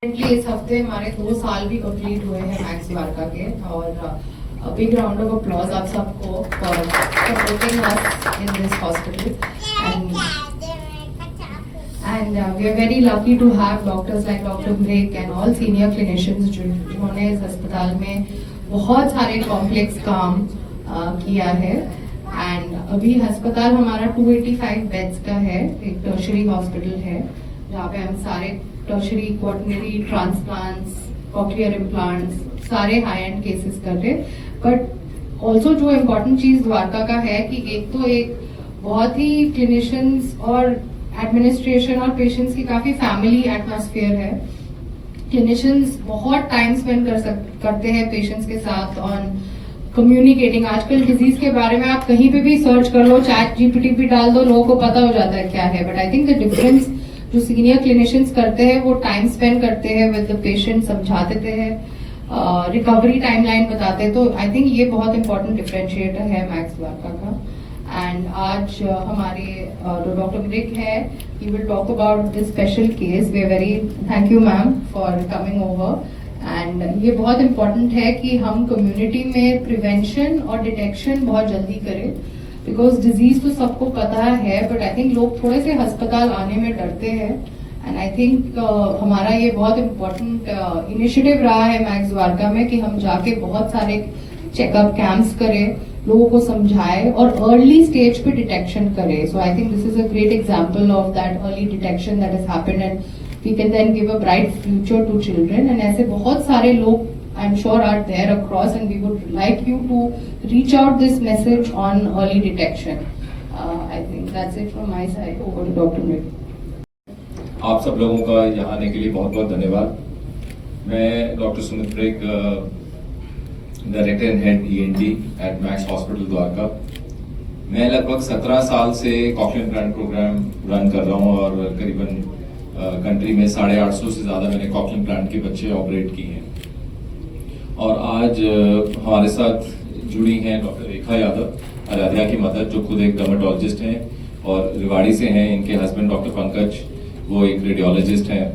इस हफ्ते हमारे 2 साल भी कंप्लीट हुए हैं मैक्स द्वारका के और बिग राउंड ऑफ अप्लॉज आप सबको for supporting us in this hospital and we are very lucky to have doctors like Dr. Brake and all senior clinicians जिन्होंने इस अस्पताल में बहुत सारे कॉम्प्लेक्स काम किया है एंड अभी अस्पताल हमारा 285 बेड्स का है, एक टर्शरी हॉस्पिटल है जहाँ पे हम सारे tertiary quaternary transplants cochlear implants सारे हाई एंड केसेस कर रहे। बट ऑल्सो जो इम्पोर्टेंट चीज द्वारका का है कि एक बहुत ही क्लिनिशियंस और एडमिनिस्ट्रेशन और पेशेंट्स की काफी फैमिली एटमॉस्फेयर है। क्लिनिशियंस बहुत टाइम स्पेंड करते हैं पेशेंट्स के साथ ऑन कम्युनिकेटिंग। आजकल डिजीज के बारे में आप कहीं पे भी सर्च कर लो, चैट जीपीटी भी डाल दो, लोगों को पता हो जाता है क्या है। But I think the difference जो सीनियर क्लिनिशियंस करते हैं वो टाइम स्पेंड करते हैं विद द पेशेंट, समझा देते हैं, रिकवरी टाइमलाइन बताते हैं। तो आई थिंक ये बहुत इंपॉर्टेंट डिफरेंशिएटर है मैक्स द्वारका का। एंड आज हमारे जो डॉक्टर ब्रिक है, he will talk about this special case. We are very thank you ma'am for coming over. And ये बहुत इंपॉर्टेंट है कि हम कम्युनिटी में प्रिवेंशन और डिटेक्शन बहुत जल्दी करें, बिकॉज डिजीज तो सबको पता है बट आई थिंक लोग थोड़े से अस्पताल आने में डरते हैं। एंड आई थिंक हमारा ये बहुत इम्पोर्टेंट इनिशिएटिव रहा है मैक्स द्वारका में कि हम जाके बहुत सारे चेकअप कैंप्स करें, लोगों को समझाए और अर्ली स्टेज पे डिटेक्शन करें। So I think this is a great example of that early detection that has happened and we can then give a bright future to children. And ऐसे बहुत सारे लोग I'm sure are there across and we would like you to reach out this message on early detection. I think that's it from my side. Over to Dr. Mrik. आप सब लोगों का यहाँ आने के लिए बहुत बहुत धन्यवाद। मैं doctor Sumit brick, director and head ENT at max hospital Dwarka. मैं लगभग 17 साल से कॉक्लियर इम्प्लांट प्रोग्राम रन कर रहा हूँ और करीबन कंट्री में 850 से ज्यादा मैंने कॉक्लियर इम्प्लांट के बच्चे ऑपरेट किए हैं। और आज हमारे साथ जुड़ी हैं डॉक्टर रेखा यादव, आराध्या की मदर, जो खुद एक डर्मेटोलॉजिस्ट हैं और रिवाड़ी से हैं। इनके हस्बैंड डॉक्टर पंकज, वो एक रेडियोलॉजिस्ट हैं।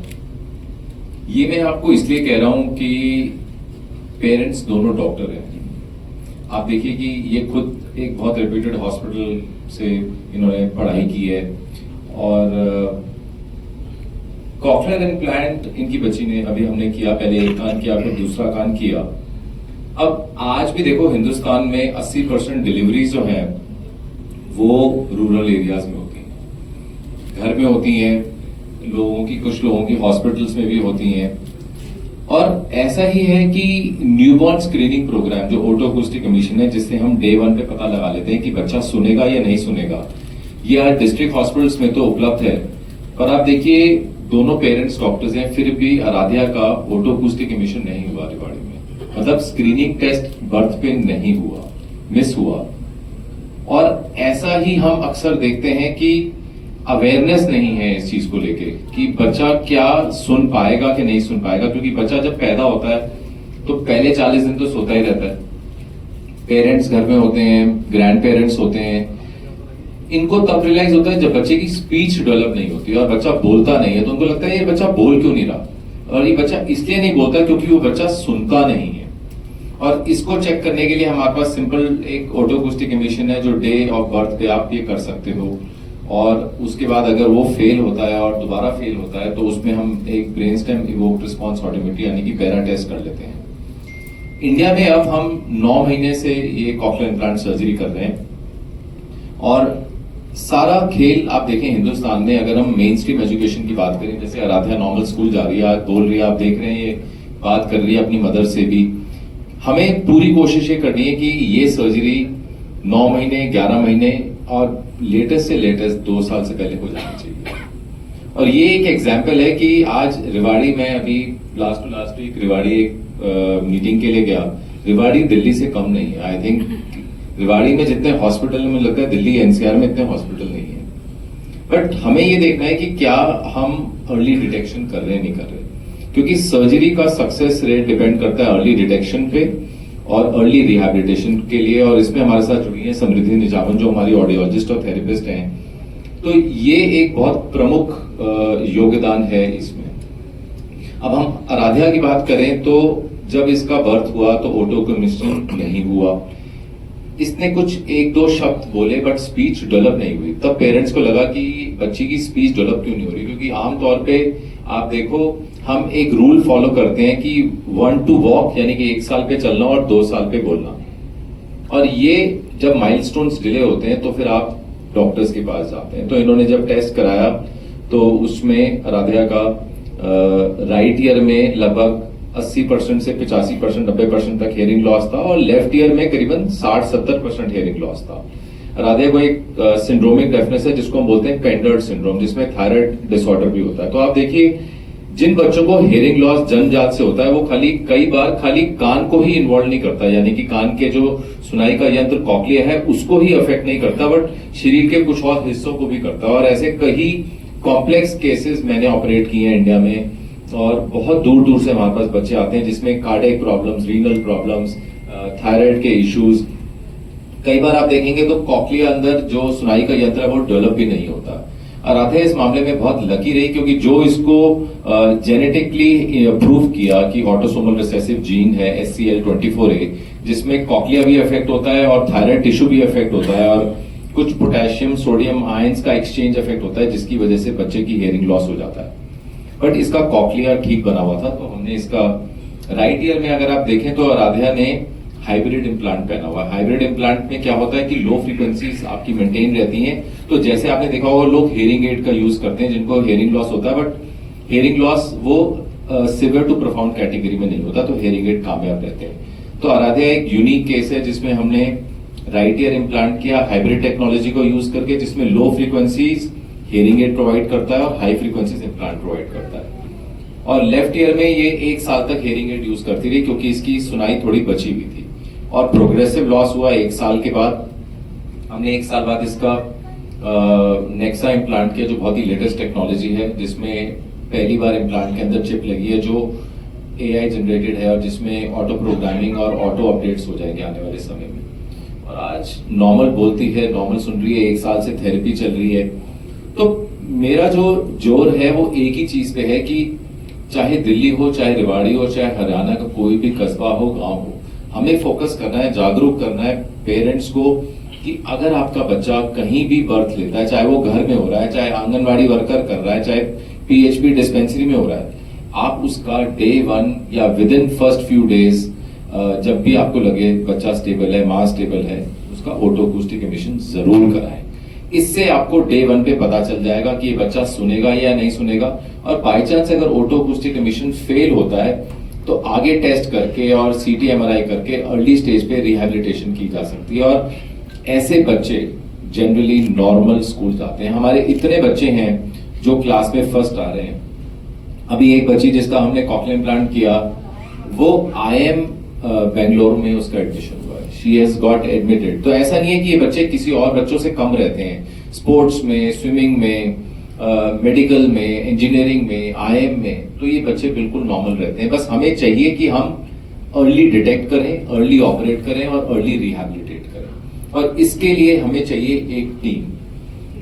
ये मैं आपको इसलिए कह रहा हूं कि पेरेंट्स दोनों डॉक्टर हैं। आप देखिए कि ये खुद एक बहुत रेप्यूटेड हॉस्पिटल से इन्होंने पढ़ाई की है और कॉक्लियर इम्प्लांट इनकी बच्ची ने अभी हमने किया, पहले एक कान किया फिर दूसरा कान किया। अब आज भी देखो हिंदुस्तान में 80% डिलीवरीज जो हैं वो रूरल एरियाज में होती हैं, घर में होती हैं लोगों की, कुछ लोगों की हॉस्पिटल्स में भी होती हैं। और ऐसा ही है कि न्यूबॉर्न स्क्रीनिंग प्रोग्राम जो ओटो अकूस्टिक कमीशन है, जिससे हम डे 1 पे पता लगा लेते हैं कि बच्चा सुनेगा या नहीं सुनेगा, ये हर डिस्ट्रिक्ट हॉस्पिटल्स में तो उपलब्ध है। पर आप देखिए दोनों पेरेंट्स डॉक्टर्स हैं, फिर भी आराध्या का ओटो अकूस्टिक एमिशन नहीं हुआ रिवाड़ी में। मतलब स्क्रीनिंग टेस्ट बर्थ पे नहीं हुआ, मिस हुआ। और ऐसा ही हम अक्सर देखते हैं कि अवेयरनेस नहीं है इस चीज को लेके कि बच्चा क्या सुन पाएगा कि नहीं सुन पाएगा। क्योंकि बच्चा जब पैदा होता है तो पहले 40 दिन तो सोता ही रहता है। पेरेंट्स घर में होते हैं, ग्रैंड पेरेंट्स होते हैं, इनको तब रियलाइज होता है जब बच्चे की स्पीच डेवलप नहीं होती और बच्चा बोलता नहीं है। तो उनको लगता है ये बच्चा बोल क्यों नहीं रहा, और ये बच्चा इसलिए नहीं बोलता क्योंकि वो बच्चा सुनता नहीं है। और इसको चेक करने के लिए हमारे पास सिंपल एक ओटो अकूस्टिक एमिशन है जो डे ऑफ बर्थ पे आप ये कर सकते हो। और उसके बाद अगर वो फेल होता है और दोबारा फेल होता है तो उसमें हम एक ब्रेन स्टेम इवोक्ड रिस्पॉन्स ऑटोमेट्री यानी कि पैरा टेस्ट कर लेते हैं। इंडिया में अब हम 9 महीने से ये कॉक्लियर इम्प्लांट सर्जरी कर रहे हैं। और सारा खेल आप देखें हिंदुस्तान में, अगर हम मेन स्ट्रीम एजुकेशन की बात करें, जैसे आराध्या नॉर्मल स्कूल जा रही है, आज बोल रही है, आप देख रहे हैं ये बात कर रही है अपनी मदर से भी। हमें पूरी कोशिश ये करनी है कि ये सर्जरी 9 महीने 11 महीने और लेटेस्ट से लेटेस्ट 2 साल से पहले हो जानी चाहिए। और ये एक एग्जाम्पल है कि आज रिवाड़ी में अभी last to last week Rewari एक मीटिंग के लिए गया। रिवाड़ी दिल्ली से कम नहीं है। आई थिंक रिवाड़ी में जितने हॉस्पिटल में लगता है दिल्ली NCR में इतने हॉस्पिटल नहीं है। बट हमें ये देखना है कि क्या हम अर्ली डिटेक्शन कर रहे हैं नहीं कर रहे, क्योंकि सर्जरी का सक्सेस रेट डिपेंड करता है अर्ली डिटेक्शन पे और अर्ली रिहैबिलिटेशन के लिए। और इसमें हमारे साथ जुड़ी है समृद्धि निजामन जो हमारी ऑडियोलॉजिस्ट और थेरेपिस्ट हैं। तो ये एक बहुत प्रमुख योगदान है इसमें। अब हम आराध्या की बात करें तो जब इसका बर्थ हुआ तो ओटो कमीशन नहीं हुआ, इसने कुछ एक दो शब्द बोले बट स्पीच डेवलप नहीं हुई। तब पेरेंट्स को लगा कि बच्ची की स्पीच डेवलप क्यों नहीं हो रही, क्योंकि आमतौर पे आप देखो हम एक रूल फॉलो करते हैं कि 1 to walk यानी कि 1 साल पे चलना और 2 साल पे बोलना, और ये जब माइलस्टोन्स डिले होते हैं तो फिर आप डॉक्टर्स के पास जाते हैं। तो इन्होंने जब टेस्ट कराया तो उसमें आराध्या का राइट ईयर में लगभग 80% से 85% 90% तक हेयरिंग लॉस था और लेफ्ट ईयर में करीबन 60-70% हेयरिंग लॉस था। आराध्या को एक सिंड्रोमिक डेफनेस है जिसको हम बोलते हैं पेंडर्ड सिंड्रोम, जिसमें थायराइड डिसऑर्डर भी होता है। तो आप देखिए जिन बच्चों को हेयरिंग लॉस जन्मजात से होता है वो कई बार खाली कान को ही इन्वॉल्व नहीं करता, यानी कि कान के जो सुनाई का यंत्र कॉक्लिया है उसको ही अफेक्ट नहीं करता, बट शरीर के कुछ और हिस्सों को भी करता है। और ऐसे कई कॉम्प्लेक्स केसेस मैंने ऑपरेट किए हैं इंडिया में, और बहुत दूर दूर से हमारे पास बच्चे आते हैं जिसमें cardiac problems, renal problems, thyroid के इश्यूज। कई बार आप देखेंगे तो कॉक्लिया अंदर जो सुनाई का यंत्र है वो डेवलप भी नहीं होता। आराध्या इस मामले में बहुत लकी रही क्योंकि जो इसको जेनेटिकली प्रूव किया कि ऑटोसोमल रिसेसिव जीन है SCL24A, जिसमें कॉक्लिया भी अफेक्ट होता है और थायराइड टिश्यू भी अफेक्ट होता है और कुछ पोटेशियम सोडियम आयंस का एक्सचेंज अफेक्ट होता है, जिसकी वजह से बच्चे की हेयरिंग लॉस हो जाता है। बट इसका कॉक्लिया ठीक बना हुआ था, तो हमने इसका राइट ईयर में अगर आप देखें तो आराध्या ने हाइब्रिड इम्प्लांट पहना हुआ है। हाइब्रिड इम्प्लांट में क्या होता है कि लो फ्रीक्वेंसीज आपकी मेंटेन रहती हैं। तो जैसे आपने देखा होगा लोग हेयरिंग एड का यूज करते हैं जिनको हेयरिंग लॉस होता है, बट हेयरिंग लॉस वो सिवियर टू प्रोफाउंड कैटेगरी में नहीं होता, तो हेयरिंग एड कामयाब रहते हैं। तो आराध्या एक यूनिक केस है जिसमें हमने राइट ईयर इम्प्लांट किया हाइब्रिड टेक्नोलॉजी को यूज करके, जिसमें लो फ्रीक्वेंसीज हेयरिंग एड प्रोवाइड करता है और हाई फ्रीक्वेंसीज इम्प्लांट प्रोवाइड करता है। और लेफ्ट ईयर में ये 1 साल तक हेयरिंग एड यूज करती रही क्योंकि इसकी सुनाई थोड़ी बची हुई थी, और प्रोग्रेसिव लॉस हुआ 1 साल के बाद। हमने 1 साल बाद इसका नेक्सा इम्प्लांट किया जो बहुत ही लेटेस्ट टेक्नोलॉजी है, जिसमें पहली बार इम्प्लांट के अंदर चिप लगी है जो AI जनरेटेड है और जिसमें ऑटो प्रोग्रामिंग और ऑटो अपडेट्स हो जाएंगे आने वाले समय में। और आज नॉर्मल बोलती है, नॉर्मल सुन रही है, 1 साल से थेरेपी चल रही है। तो मेरा जो जोर है वो एक ही चीज पे है कि चाहे दिल्ली हो, चाहे रेवाड़ी हो, चाहे हरियाणा का कोई भी कस्बा हो, गांव हो, हमें फोकस करना है, जागरूक करना है पेरेंट्स को कि अगर आपका बच्चा कहीं भी बर्थ लेता है, चाहे वो घर में हो रहा है, चाहे आंगनवाड़ी वर्कर कर रहा है, चाहे PHP डिस्पेंसरी में हो रहा है, आप उसका डे 1 या with in first few days जब भी आपको लगे बच्चा स्टेबल है, मां स्टेबल है, उसका ऑटोकूस्टिक एमिशन जरूर कराएं। इससे आपको डे 1 पे पता चल जाएगा कि ये बच्चा सुनेगा या नहीं सुनेगा, और बाई चांस अगर ऑटोकूस्टिक एमिशन फेल होता है तो आगे टेस्ट करके और CT MRI करके अर्ली स्टेज पे रिहैबिलिटेशन की जा सकती है। और ऐसे बच्चे जनरली नॉर्मल स्कूल जाते हैं। हमारे इतने बच्चे हैं जो क्लास में फर्स्ट आ रहे हैं। अभी एक बच्ची जिसका हमने कॉक्लियर इम्प्लांट किया वो IIM बेंगलुरु में उसका एडमिशन हुआ है, शी हैज गॉट एडमिटेड। तो ऐसा नहीं है कि ये बच्चे किसी और बच्चों से कम रहते हैं। स्पोर्ट्स में, स्विमिंग में, मेडिकल में, इंजीनियरिंग में, IIM में, तो ये बच्चे बिल्कुल नॉर्मल रहते हैं। बस हमें चाहिए कि हम अर्ली डिटेक्ट करें, अर्ली ऑपरेट करें और अर्ली रिहैबिलिटेट करें, और इसके लिए हमें चाहिए एक टीम।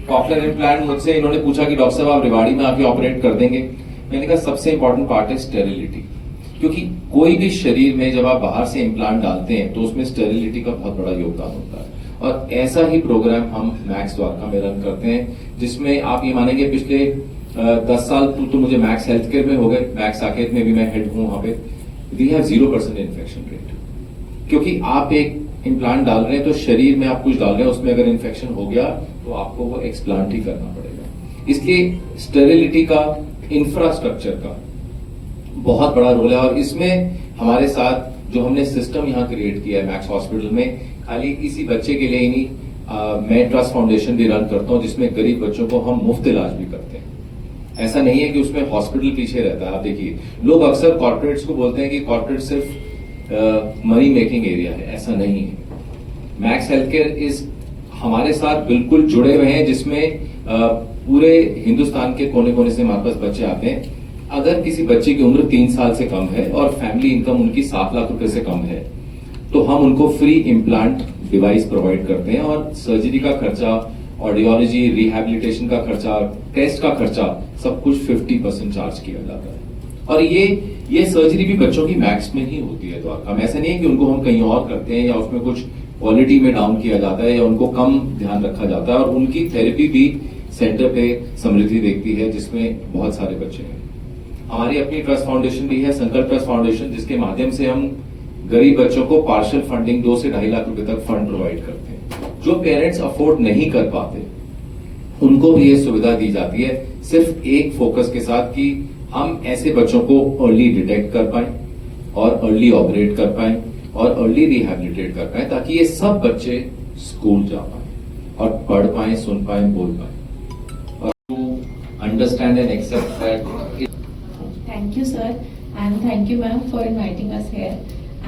कॉक्लियर इम्प्लांट मुझसे इन्होंने पूछा कि डॉक्टर साहब आप रेवाड़ी में आके ऑपरेट कर देंगे? मैंने कहा सबसे इंपॉर्टेंट पार्ट है स्टेरिलिटी, क्योंकि कोई भी शरीर में जब आप बाहर से इम्प्लांट डालते हैं तो उसमें स्टेरिलिटी का बहुत बड़ा योगदान होता है। और ऐसा ही प्रोग्राम हम मैक्स द्वारका में रन करते हैं, जिसमें आप ये मानेंगे पिछले 10 साल तो मुझे मैक्स हेल्थ केयर में हो गए, मैक्स साकेत में भी मैं हेड हूं वहां पे। वी हैव 0% इन्फेक्शन रेट, क्योंकि आप एक इम्प्लांट डाल रहे हैं तो शरीर में आप कुछ डाल रहे हैं, उसमें अगर इन्फेक्शन हो गया तो आपको वो एक्सप्लांट ही करना पड़ेगा। इसलिए स्टेरिलिटी का, इंफ्रास्ट्रक्चर का बहुत बड़ा रोल है। और इसमें हमारे साथ जो हमने सिस्टम यहाँ क्रिएट किया है मैक्स हॉस्पिटल में, खाली किसी बच्चे के लिए ही नहीं, मैं ट्रस्ट फाउंडेशन भी रन करता हूँ जिसमें गरीब बच्चों को हम मुफ्त इलाज भी करते हैं। ऐसा नहीं है कि उसमें हॉस्पिटल पीछे रहता है। आप देखिए लोग अक्सर कॉर्पोरेट्स को बोलते हैं कि कॉर्पोरेट सिर्फ मनी मेकिंग एरिया है, ऐसा नहीं है। मैक्स हेल्थ केयर इस हमारे साथ बिल्कुल जुड़े हुए हैं, जिसमें पूरे हिंदुस्तान के कोने कोने से हमारे पास बच्चे आते हैं। अगर किसी बच्चे की उम्र 3 साल से कम है और फैमिली इनकम उनकी 7 लाख रुपए से कम है तो हम उनको फ्री इम्प्लांट डिवाइस प्रोवाइड करते हैं, और सर्जरी का खर्चा, ऑडियोलॉजी, रिहैबिलिटेशन का खर्चा, टेस्ट का खर्चा सब कुछ 50% चार्ज किया जाता है। और ये सर्जरी भी बच्चों की मैक्स में ही होती है द्वारका में। ऐसा नहीं है कि उनको हम कहीं और करते हैं या उसमें कुछ क्वालिटी में डाउन किया जाता है या उनको कम ध्यान रखा जाता है। और उनकी थेरेपी भी सेंटर पे समृद्धि देखती है, जिसमें बहुत सारे बच्चे हैं। हमारी अपनी ट्रस्ट फाउंडेशन भी है, संकल्प ट्रस्ट फाउंडेशन, जिसके माध्यम से हम गरीब बच्चों को पार्शियल फंडिंग 2 से 2.5 लाख रुपए तक फंड प्रोवाइड करते हैं। जो पेरेंट्स अफोर्ड नहीं कर पाते उनको भी ये सुविधा दी जाती है, सिर्फ एक फोकस के साथ कि हम ऐसे बच्चों को अर्ली डिटेक्ट कर पाए और अर्ली ऑपरेट कर पाए और अर्ली रिहैबिलिटेट कर पाए, ताकि ये सब बच्चे स्कूल जा पाए और पढ़ पाए, सुन पाए, बोल पाए। और to understand and accept that. Thank you sir and thank you ma'am for inviting us here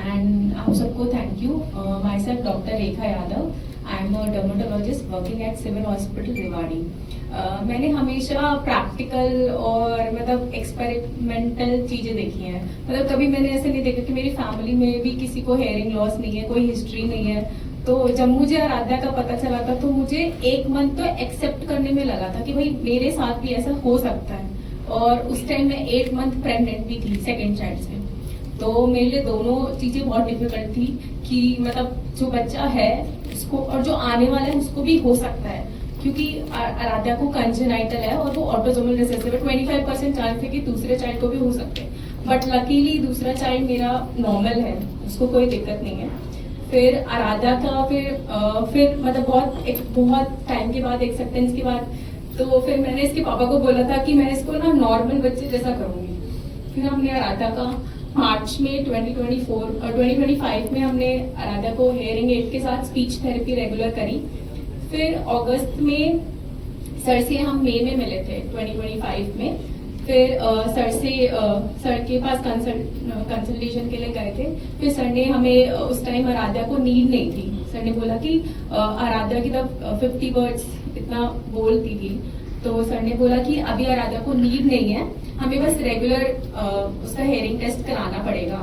and आप सबको thank you. Myself doctor Rekha Yadav, I am a dermatologist working at civil hospital Rewari. मैंने हमेशा प्रैक्टिकल और मतलब experimental चीजें देखी हैं। मतलब कभी मैंने ऐसे नहीं देखा कि मेरी फैमिली में भी किसी को हेयरिंग लॉस नहीं है, कोई हिस्ट्री नहीं है। तो जब मुझे आराध्या का पता चला था तो मुझे एक मंथ तो एक्सेप्ट करने में लगा था कि भाई मेरे साथ भी ऐसा हो सकता है। और उस टाइम मैं 8 मंथ प्रेग्नेंट भी थी सेकेंड चाइल्ड से। तो मेरे लिए दोनों चीजें बहुत डिफिकल्ट थी कि मतलब जो बच्चा है उसको और जो आने वाला है उसको भी हो सकता है, क्योंकि आराध्या को कंजेनाइटल है और वो ऑटोसोमल रिसेसिव है। 25% चांस है कि दूसरे चाइल्ड को भी हो सकते हैं, बट लकीली दूसरा चाइल्ड मेरा नॉर्मल है, उसको कोई दिक्कत नहीं है। फिर आराध्या का फिर मतलब बहुत टाइम के बाद, एक्सेप्टेंस के बाद, तो फिर मैंने इसके पापा को बोला था कि मैं इसको ना नॉर्मल बच्चे जैसा करूंगी। फिर हमने आराध्या का मार्च में 2025 में हमने आराध्या को हेयरिंग एड के साथ स्पीच थेरेपी रेगुलर करी। फिर अगस्त में सर से हम मई में मिले थे 2025 में। फिर सर के पास कंसल्टेशन के लिए गए थे। फिर सर ने हमें उस टाइम आराध्या को नीड नहीं थी। सर ने बोला कि आराध्या की तब 50 वर्ड्स इतना बोलती थी, तो सर ने बोला कि अभी आराध्या को नीड नहीं है, हमें बस रेगुलर उसका हेयरिंग टेस्ट कराना पड़ेगा।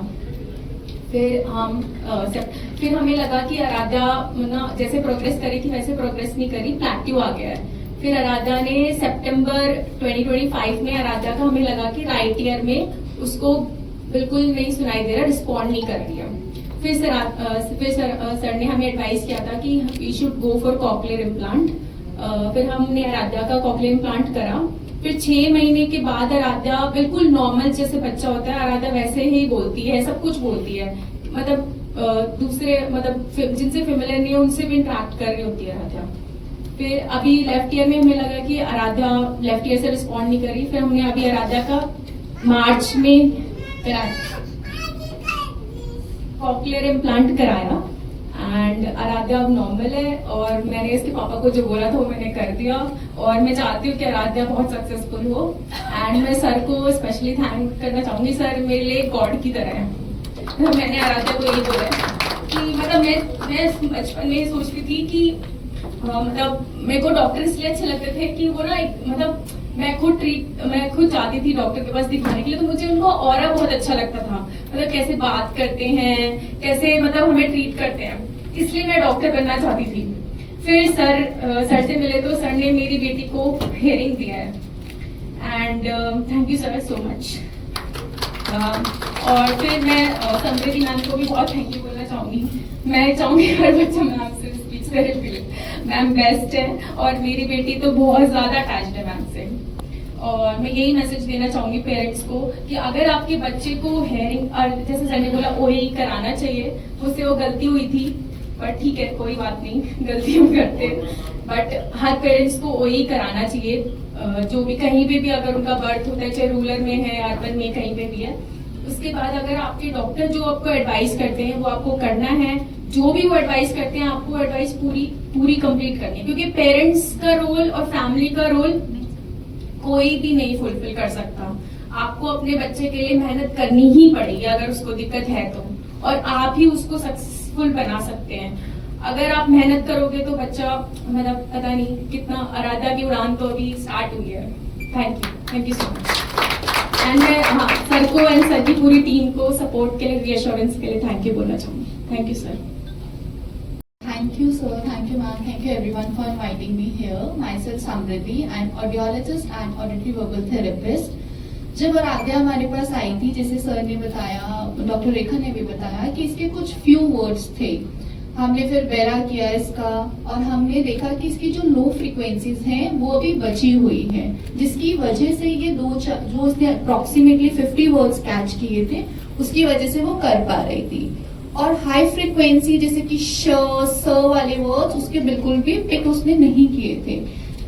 फिर हमें लगा कि आराध्या जैसे प्रोग्रेस करी थी वैसे प्रोग्रेस नहीं करी, प्लेट्यू आ गया है। फिर आराध्या ने सितंबर 2025 में आराध्या का हमें लगा कि राइट ईयर में उसको बिल्कुल नहीं सुनाई दे रहा, रिस्पॉन्ड नहीं कर रही है। फिर सर ने हमें एडवाइस किया था कि we should go for cochlear implant. फिर हमने आराध्या का कॉकलियर इम्प्लांट करा। फिर 6 महीने के बाद आराध्या बिल्कुल नॉर्मल जैसे बच्चा होता है, आराध्या वैसे ही बोलती है, सब कुछ बोलती है। मतलब दूसरे मतलब जिनसे फेमिलियर नहीं है उनसे भी इंटरेक्ट कर रही होती है आराध्या। फिर अभी लेफ्ट ईयर में हमें लगा कि आराध्या लेफ्ट ईयर से रिस्पॉन्ड नहीं करी। फिर हमने अभी आराध्या का मार्च में कॉकलियर इम्प्लांट कराया एंड आराध्या अब नॉर्मल है। और मैंने इसके पापा को जो बोला था वो मैंने कर दिया और मैं चाहती हूँ कि आराध्या बहुत सक्सेसफुल हो। एंड मैं सर को स्पेशली थैंक करना चाहूंगी, सर मेरे लिए गॉड की तरह है। मैंने आराध्या को यही बोला कि मतलब मैं बचपन में सोचती थी कि मतलब मेरे को डॉक्टर इसलिए अच्छे लगते थे कि वो ना मतलब मैं खुद जाती थी डॉक्टर के पास दिखाने के लिए, तो मुझे उनका ऑरा बहुत अच्छा लगता था। मतलब कैसे बात करते हैं, कैसे मतलब हमें ट्रीट करते हैं, इसलिए मैं डॉक्टर बनना चाहती थी। फिर सर से मिले तो सर ने मेरी बेटी को हेयरिंग दिया है and thank you sir so much. और फिर मैं समृद्धि मैम को भी बहुत थैंक यू बोलना चाहूंगी। मैं चाहूंगी हर बच्चा मैम से स्पीच थेरेपी ले, मैम बेस्ट है और मेरी बेटी तो बहुत ज्यादा अटैच्ड है मैम से। और मैं यही मैसेज देना चाहूंगी पेरेंट्स को कि अगर आपके बच्चे को हेयरिंग और जैसे सर ने बोला ओएई कराना चाहिए, उससे वो गलती हुई थी, बट ठीक है कोई बात नहीं, गलती हम करते, बट हर पेरेंट्स को ओएई कराना चाहिए। जो भी कहीं पे भी अगर उनका बर्थ होता है, चाहे रूरल में है, अर्बन में, कहीं पे भी है। उसके बाद अगर आपके डॉक्टर जो आपको एडवाइस करते हैं वो आपको करना है, जो भी वो एडवाइस करते हैं आपको एडवाइस पूरी कंप्लीट करनी है, क्योंकि पेरेंट्स का रोल और फैमिली का रोल कोई भी नहीं फुलफिल कर सकता। आपको अपने बच्चे के लिए मेहनत करनी ही पड़ेगी अगर उसको दिक्कत है तो, और आप ही उसको सक्सेसफुल बना सकते हैं। अगर आप मेहनत करोगे तो बच्चा मतलब पता नहीं कितना, आराध्या की उड़ान तो अभी स्टार्ट हुई है। Thank you so much. And मैं सर को एंड सर की पूरी टीम को सपोर्ट के लिए, रीअश्योरेंस के लिए थैंक यू बोलना चाहूंगी। Thank you sir. Thank you sir, thank you ma'am, thank you everyone for inviting me here. Myself Samriddhi, I'm audiologist and auditory verbal therapist. जब आराध्या हमारे पास आई थी, जैसे सर ने बताया, डॉक्टर रेखा ने भी बताया कि इसके कुछ फ्यू वर्ड्स थे। हमने फिर बेरा किया इसका और हमने देखा कि इसकी जो लो फ्रीक्वेंसीज हैं वो अभी बची हुई है, जिसकी वजह से ये जो उसने अप्रोक्सीमेटली 50 वर्ड्स कैच किए थे उसकी वजह से वो कर पा रही थी। और हाई फ्रीक्वेंसी जैसे कि श स वाले वर्ड्स उसके बिल्कुल भी पिक उसने नहीं किए थे।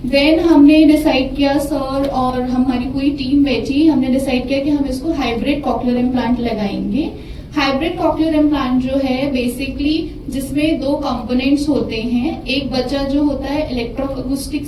देन हमने डिसाइड किया, सर और हमारी पूरी टीम बैठी, हमने डिसाइड किया कि हम इसको हाइब्रिड कॉक्लियर इम्प्लांट लगाएंगे। हाइब्रिड कॉक्लियर इम्प्लांट जो है बेसिकली जिसमें 2 कंपोनेंट्स होते हैं, एक बच्चा जो होता है इलेक्ट्रोअकूस्टिक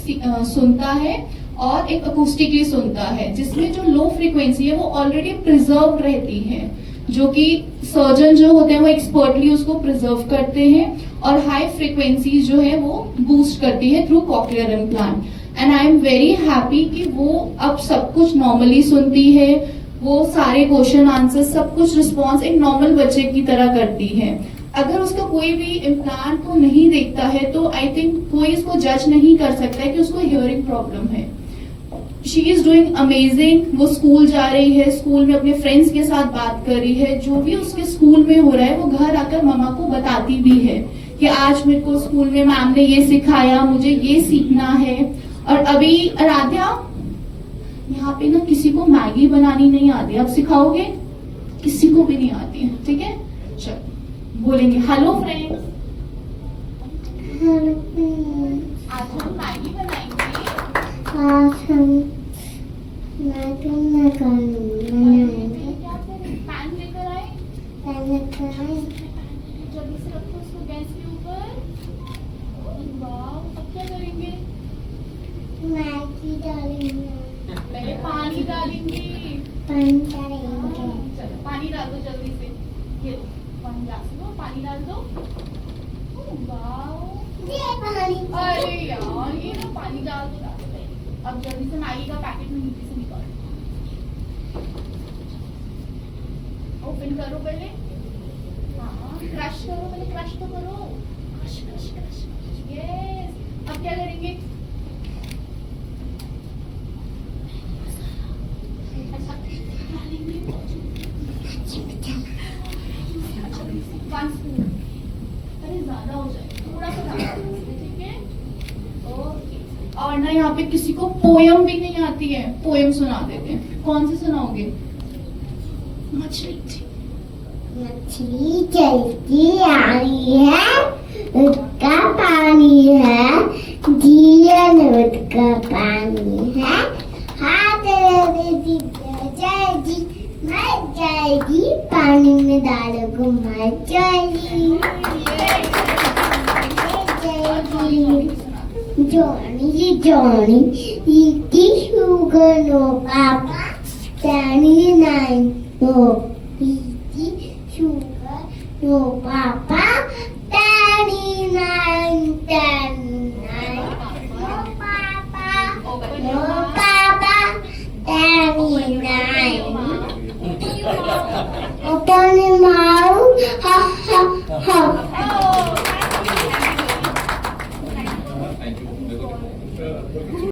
सुनता है और एक अकूस्टिकली सुनता है, जिसमें जो लो फ्रीक्वेंसी है वो ऑलरेडी प्रिजर्व रहती है, जो कि सर्जन जो होते हैं वो एक्सपर्टली उसको प्रिजर्व करते हैं, और हाई फ्रीक्वेंसी जो है वो बूस्ट करती है through cochlear implant. And I am very happy कि वो अब सब कुछ नॉर्मली सुनती है, वो सारे क्वेश्चन आंसर सब कुछ रिस्पॉन्स एक नॉर्मल बच्चे की तरह करती है। अगर उसका कोई भी इम्प्लांट को नहीं देखता है तो आई थिंक कोई इसको जज नहीं कर सकता है कि उसको हियरिंग प्रॉब्लम है। She is doing amazing. वो स्कूल जा रही है, स्कूल में अपने फ्रेंड्स के साथ बात कर रही है, जो भी उसके स्कूल में हो रहा है वो घर आकर मामा को बताती भी है कि आज मेरे को स्कूल में मैम ने ये सिखाया, मुझे ये सीखना है। और अभी आराध्या, यहाँ पे ना किसी को मैगी बनानी नहीं आती, आप सिखाओगे? किसी को भी नहीं आती है, ठीक है? चलो बोलेंगे हेलो फ्रेंड्स, आज हम मैगी बनाएंगे। आज हम मैगी बनाएंगे। क्या पैन लेकर आए, जल्दी से रखो उसको गैस के ऊपर। वाह, अब क्या करेंगे? मैगी डालेंगे। पहले पानी डालेंगे। चलो पानी डाल दो जल्दी से, ये लो, पानी डाल दो, पानी डाल दो। वाह, अरे यार ये लो पानी डाल दो, अब जल्दी से मैगी का पैकेट में नीचे से निकालो, ओपन करो पहले। हाँ, क्रश करो पहले, क्रश तो करो, क्रश क्रश क्रश। यस, अब क्या करेंगे? अच्छा, डालेंगे 1 स्पून, अरे ज्यादा हो जाएगा, थोड़ा सा डालो, ठीक है? ओके। और ना यहाँ पे किसी को पोयम भी नहीं आती है, पोयम सुना देते हैं। कौन सी सुनाओगे? मछली चलती आ रही है, उसका पानी है, जीवन उसका पानी है, हाथ जाएगी मर जाएगी, पानी में डालोगे मर जाएगी। Johnny, eating sugar no papa, Danny 9 no eating sugar no papa, Danny 9 no papa, Danny 9. Open your mouth, ha ha ha.